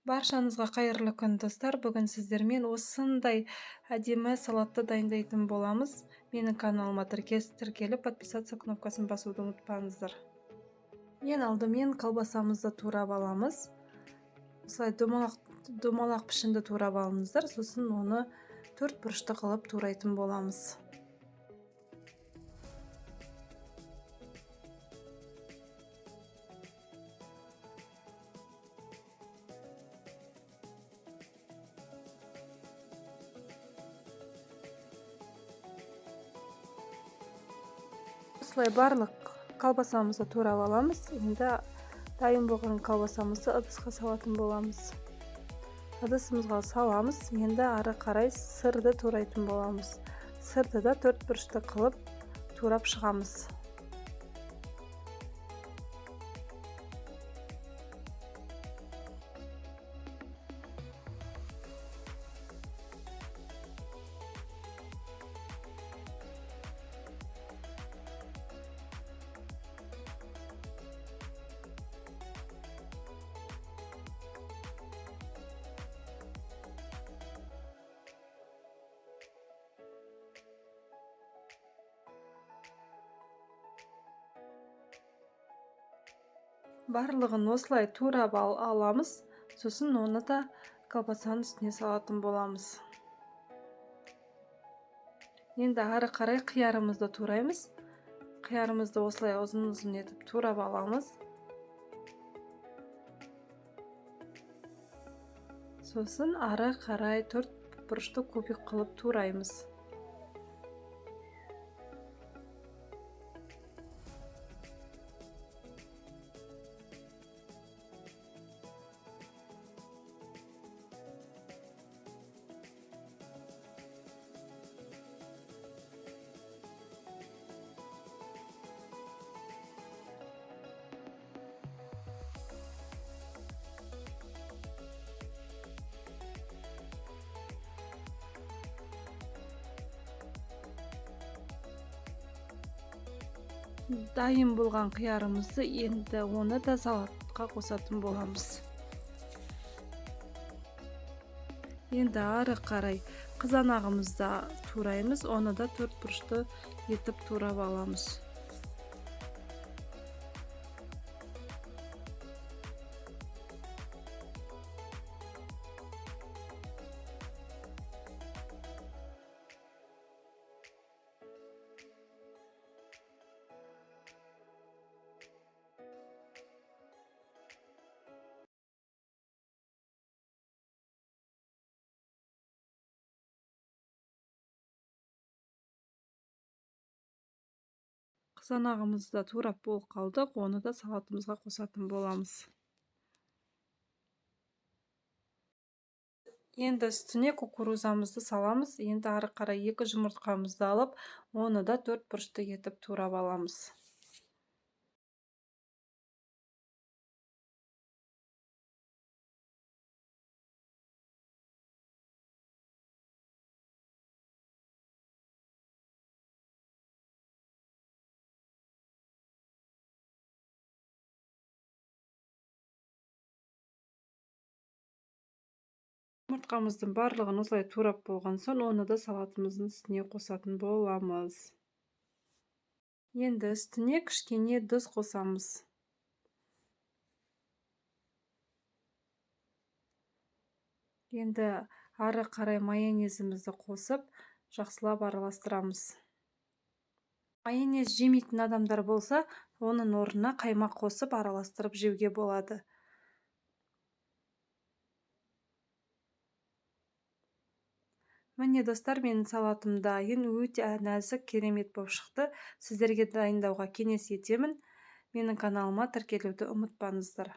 Баршаңызға қайырлы күн достар. Бүгін сіздермен осындай әдемі салатты дайындайтын боламыз. Менің каналыма тіркеліп подписаться кнопкасын басуды ұмытпаңыздар. Ең алдымен колбасамызды турап аламыз. Осылай домалақ пішінді турап алыңыздар, сосын оны 4 бұрышты қылып турайтын боламыз. Осылай барлық колбасамызды турап аламыз. Енді дайын болған колбасамызды ыдысқа салатын боламыз. Ыдысымызға саламыз. Енді ары қарай сырды турайтын боламыз. Сырды да 4 бұрышты қылып турап шығамыз. Барлығын осылай турап аламыз, сосын оны да колбасаның үстіне салатын боламыз. Енді ары қарай қиярымызды тураймыз. Қиярымызды осылай ұзын-ұзын етіп турап аламыз. Сосын ары қарай 4 бұрышты кубик қылып тураймыз. Дайын болған қиярымызды енді оны да салатқа қосатын боламыз. Енді ары қарай қызанағымызды тураймыз, оны да 4 бұрышты етіп турап аламыз. Қызанағымызды да турап болып қалдық, оны да салатымызға қосатын боламыз. Енді үстіне кукурузамызды саламыз. Енді ары қарай 2 жұмыртқамызды алып, оны да 4 бұрышты етіп турап аламыз. Жұмыртқамыздың барлығын осылай турап болған соң, оны да салатымыздың үстіне қосатын боламыз. Енді үстіне кішкене тұз қосамыз. Енді ары қарай майонезімізді қосып, жақсылап араластырамыз. Майонез жемейтін адамдар болса, оның орнына қаймақ қосып араластырып жеуге болады. Міне достар, менің салатым дайын, өте нәзік, керемет болып шықты. Сіздерге дайындауға кеңес етемін. Менің каналыма тіркелуді ұмытпаңыздар.